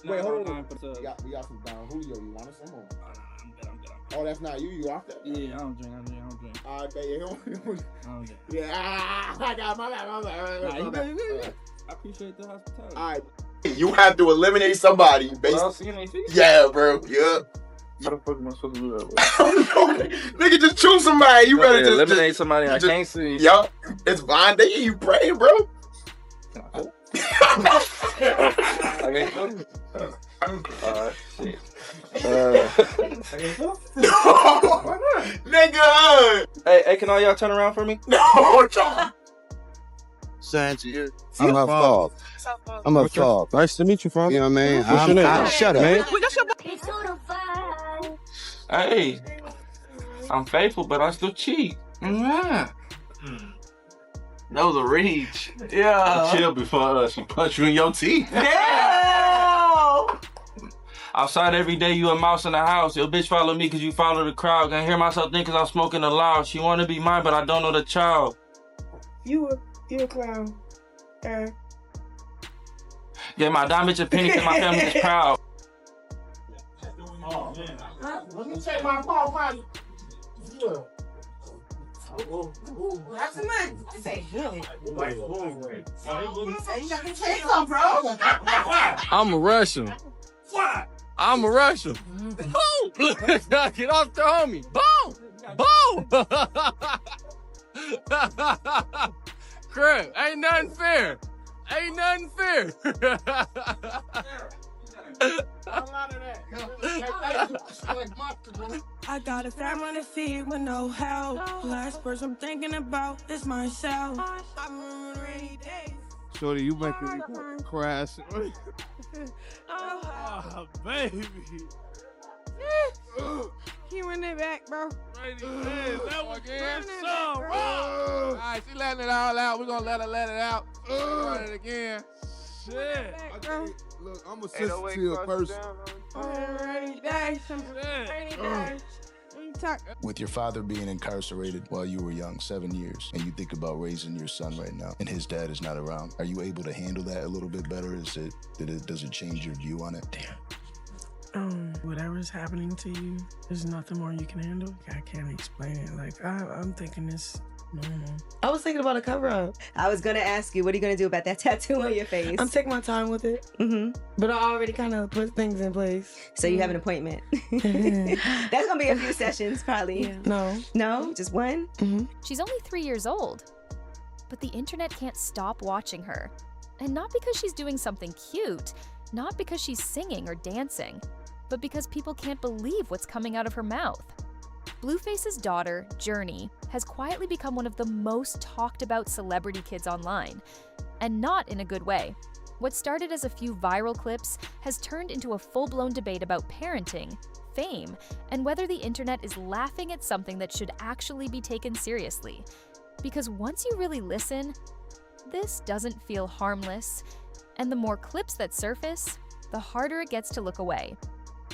Wait, hold on. We got some Don Julio. You want us some more? I'm good. Oh, that's not you. You off that? Yeah, I don't drink. I bet you don't. I don't drink. Yeah, I got my bad. I appreciate the hospitality. All right. You have to eliminate somebody. Yeah, bro. Yeah. How the fuck am I supposed to do that? Nigga, just choose somebody. You better just eliminate somebody I can't see. Yup. It's fine. They hear you praying, bro. I can't go. Alright, shit. Nigga. Hey, can all y'all turn around for me? No, John. Sanji, I'm her fault. I'm her fault. Nice to meet you, Frank. You know what I mean? What's your name? Shut up, man. Hey, I'm faithful, but I still cheat. Yeah. That was a reach. Yeah. Chill before she punch you in your teeth. Yeah. Outside every day, you a mouse in the house. Your bitch follow me cause you follow the crowd. Can hear myself think cause I'm smoking aloud. She wanna be mine, but I don't know the child. You a clown. Yeah, my dime bitch a penny cause my family is proud. Oh, man. Let me take my phone, buddy. Yeah. That's a man. I say, really? You got to take some, bro. I'm a Russian. What? I'm a Russian. Boom! Get off the homie. Boom! Boom! Crap, ain't nothing fair. Ain't nothing fair. I got a family to feed with no help. Last person I'm thinking about is myself. I'm on rainy days. Shorty, you making me crash. Oh, baby. You in the back, bro. That was again. So, bro. All right, she letting it all out. We're going to let it out. Run it again. Shit. Look, I'm a sensitive person. Rainy days. Rainy days. With your father being incarcerated while you were young, 7 years, and you think about raising your son right now, and his dad is not around, are you able to handle that a little bit better? Does it change your view on it? Whatever's happening to you, there's nothing more you can handle. I can't explain it. Like, I'm thinking it's normal. I was thinking about a cover-up. I was gonna ask you, what are you gonna do about that tattoo on your face? I'm taking my time with it. But I already kind of put things in place. So you have an appointment. That's gonna be a few sessions, probably. Yeah. No? Just one? She's only 3 years old, but the internet can't stop watching her. And not because she's doing something cute, not because she's singing or dancing, but because people can't believe what's coming out of her mouth. Blueface's daughter, Journey, has quietly become one of the most talked about celebrity kids online, and not in a good way. What started as a few viral clips has turned into a full-blown debate about parenting, fame, and whether the internet is laughing at something that should actually be taken seriously. Because once you really listen, this doesn't feel harmless, and the more clips that surface, the harder it gets to look away.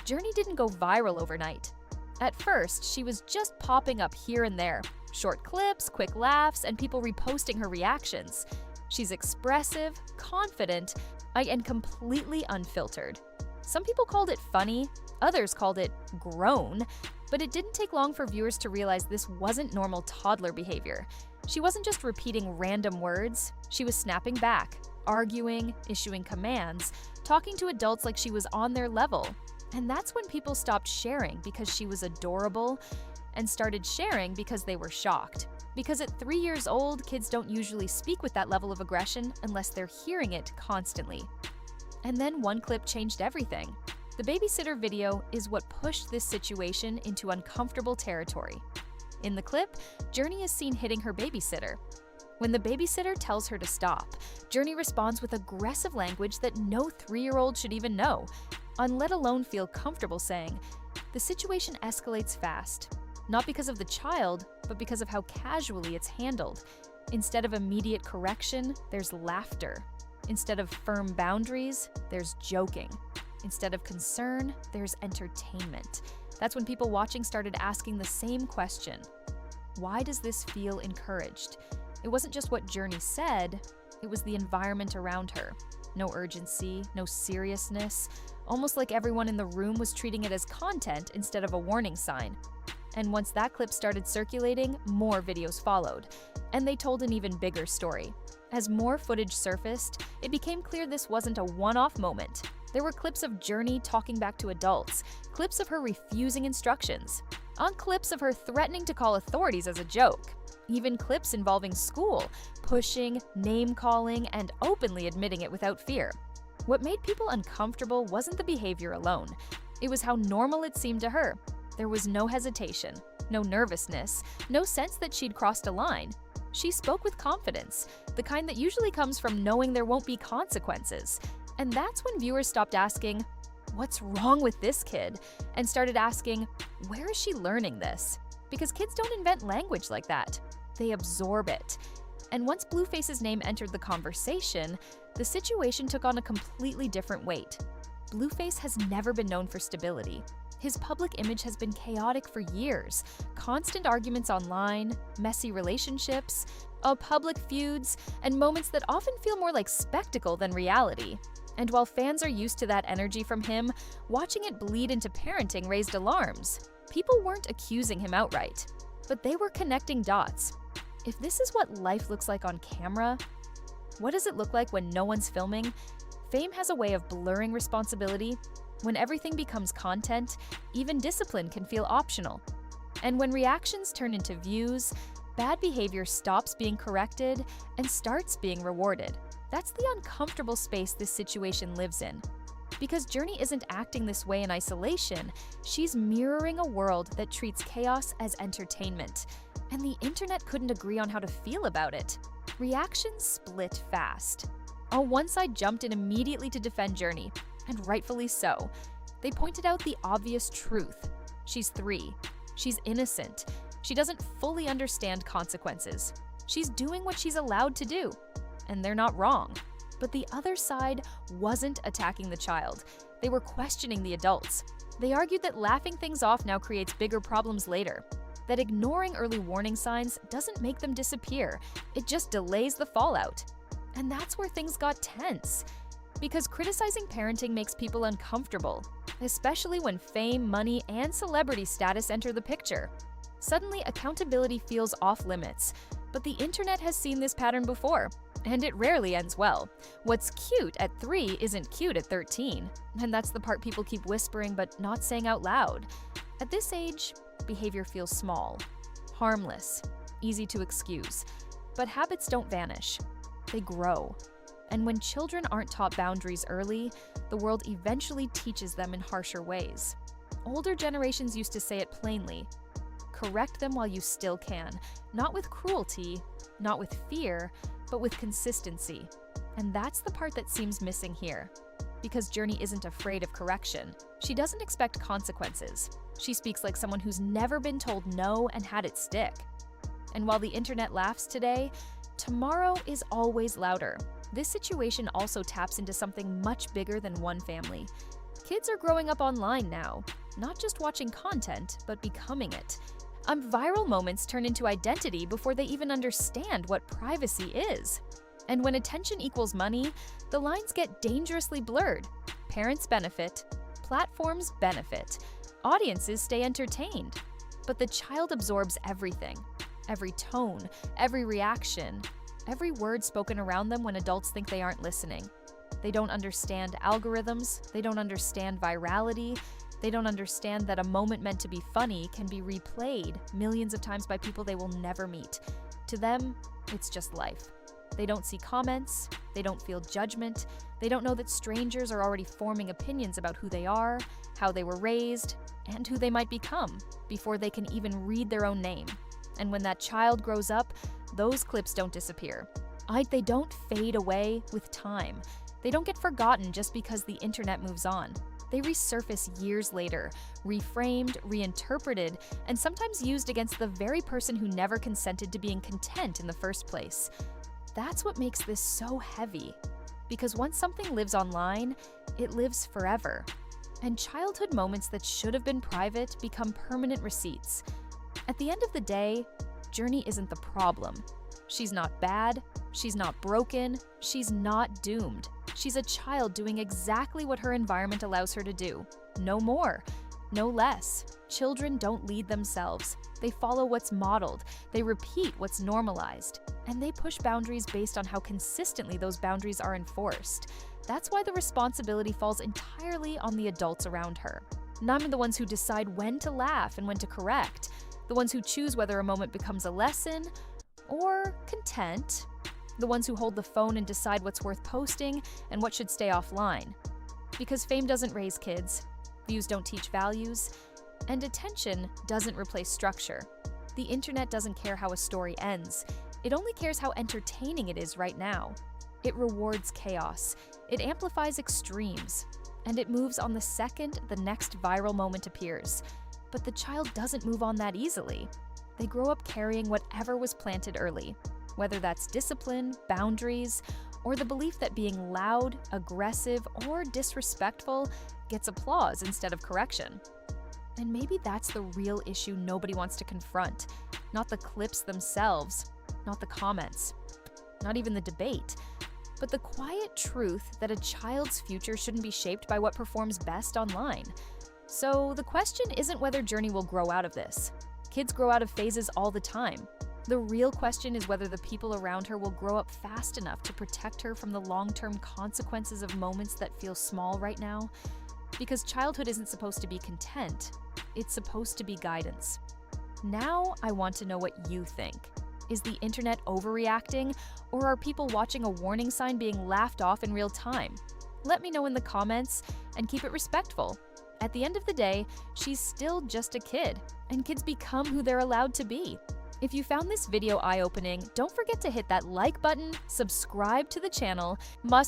Journey didn't go viral overnight. At first, she was just popping up here and there. Short clips, quick laughs, and people reposting her reactions. She's expressive, confident, and completely unfiltered. Some people called it funny, others called it grown, but it didn't take long for viewers to realize this wasn't normal toddler behavior. She wasn't just repeating random words, she was snapping back, arguing, issuing commands, talking to adults like she was on their level. And that's when people stopped sharing because she was adorable and started sharing because they were shocked. Because at 3 years old, kids don't usually speak with that level of aggression unless they're hearing it constantly. And then one clip changed everything. The babysitter video is what pushed this situation into uncomfortable territory. In the clip, Journey is seen hitting her babysitter. When the babysitter tells her to stop, Journey responds with aggressive language that no 3-year-old should even know, let alone feel comfortable saying. The situation escalates fast, not because of the child, but because of how casually it's handled. Instead of immediate correction, there's laughter. Instead of firm boundaries, there's joking. Instead of concern, there's entertainment. That's when people watching started asking the same question. Why does this feel encouraged? It wasn't just what Journey said, it was the environment around her. No urgency, no seriousness, almost like everyone in the room was treating it as content instead of a warning sign. And once that clip started circulating, more videos followed, and they told an even bigger story. As more footage surfaced, it became clear this wasn't a one-off moment. There were clips of Journey talking back to adults, clips of her refusing instructions, on clips of her threatening to call authorities as a joke, even clips involving school, pushing, name-calling, and openly admitting it without fear. What made people uncomfortable wasn't the behavior alone. It was how normal it seemed to her. There was no hesitation, no nervousness, no sense that she'd crossed a line. She spoke with confidence, the kind that usually comes from knowing there won't be consequences. And that's when viewers stopped asking, "What's wrong with this kid?" and started asking, "Where is she learning this?" Because kids don't invent language like that. They absorb it. And once Blueface's name entered the conversation, the situation took on a completely different weight. Blueface has never been known for stability. His public image has been chaotic for years. Constant arguments online, messy relationships, public feuds, and moments that often feel more like spectacle than reality. And while fans are used to that energy from him, watching it bleed into parenting raised alarms. People weren't accusing him outright, but they were connecting dots. If this is what life looks like on camera, what does it look like when no one's filming? Fame has a way of blurring responsibility. When everything becomes content, even discipline can feel optional. And when reactions turn into views, bad behavior stops being corrected and starts being rewarded. That's the uncomfortable space this situation lives in. Because Journey isn't acting this way in isolation, she's mirroring a world that treats chaos as entertainment. And the internet couldn't agree on how to feel about it. Reactions split fast. One side jumped in immediately to defend Journey, and rightfully so. They pointed out the obvious truth. She's 3. She's innocent. She doesn't fully understand consequences. She's doing what she's allowed to do. And they're not wrong. But the other side wasn't attacking the child. They were questioning the adults. They argued that laughing things off now creates bigger problems later. That ignoring early warning signs doesn't make them disappear. It just delays the fallout. And that's where things got tense. Because criticizing parenting makes people uncomfortable, especially when fame, money, and celebrity status enter the picture. Suddenly, accountability feels off limits. But the internet has seen this pattern before, and it rarely ends well. What's cute at 3 isn't cute at 13, and that's the part people keep whispering but not saying out loud. At this age, behavior feels small, harmless, easy to excuse. But habits don't vanish. They grow. And when children aren't taught boundaries early, the world eventually teaches them in harsher ways. Older generations used to say it plainly. Correct them while you still can, not with cruelty, not with fear, but with consistency. And that's the part that seems missing here. Because Journey isn't afraid of correction. She doesn't expect consequences. She speaks like someone who's never been told no and had it stick. And while the internet laughs today, tomorrow is always louder. This situation also taps into something much bigger than one family. Kids are growing up online now, not just watching content, but becoming it. Viral moments turn into identity before they even understand what privacy is. And when attention equals money, the lines get dangerously blurred. Parents benefit, platforms benefit, audiences stay entertained. But the child absorbs everything. Every tone, every reaction, every word spoken around them when adults think they aren't listening. They don't understand algorithms, they don't understand virality, they don't understand that a moment meant to be funny can be replayed millions of times by people they will never meet. To them, it's just life. They don't see comments, they don't feel judgment, they don't know that strangers are already forming opinions about who they are, how they were raised, and who they might become before they can even read their own name. And when that child grows up, those clips don't disappear. They don't fade away with time. They don't get forgotten just because the internet moves on. They resurface years later, reframed, reinterpreted, and sometimes used against the very person who never consented to being content in the first place. That's what makes this so heavy. Because once something lives online, it lives forever. And childhood moments that should have been private become permanent receipts. At the end of the day, Journey isn't the problem. She's not bad, she's not broken, she's not doomed. She's a child doing exactly what her environment allows her to do. No more, no less. Children don't lead themselves. They follow what's modeled, they repeat what's normalized, and they push boundaries based on how consistently those boundaries are enforced. That's why the responsibility falls entirely on the adults around her. None are the ones who decide when to laugh and when to correct, the ones who choose whether a moment becomes a lesson or content, the ones who hold the phone and decide what's worth posting and what should stay offline. Because fame doesn't raise kids, views don't teach values, and attention doesn't replace structure. The internet doesn't care how a story ends. It only cares how entertaining it is right now. It rewards chaos. It amplifies extremes. And it moves on the second the next viral moment appears. But the child doesn't move on that easily. They grow up carrying whatever was planted early, whether that's discipline, boundaries, or the belief that being loud, aggressive, or disrespectful gets applause instead of correction. And maybe that's the real issue nobody wants to confront. Not the clips themselves, not the comments, not even the debate, but the quiet truth that a child's future shouldn't be shaped by what performs best online. So the question isn't whether Journey will grow out of this. Kids grow out of phases all the time. The real question is whether the people around her will grow up fast enough to protect her from the long-term consequences of moments that feel small right now. Because childhood isn't supposed to be content, it's supposed to be guidance. Now I want to know what you think. Is the internet overreacting, or are people watching a warning sign being laughed off in real time? Let me know in the comments, and keep it respectful. At the end of the day, she's still just a kid, and kids become who they're allowed to be. If you found this video eye-opening, don't forget to hit that like button, subscribe to the channel,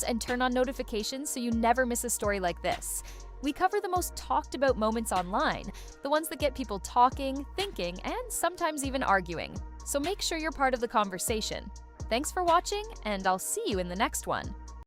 and turn on notifications so you never miss a story like this. We cover the most talked about moments online, the ones that get people talking, thinking, and sometimes even arguing. So make sure you're part of the conversation. Thanks for watching, and I'll see you in the next one.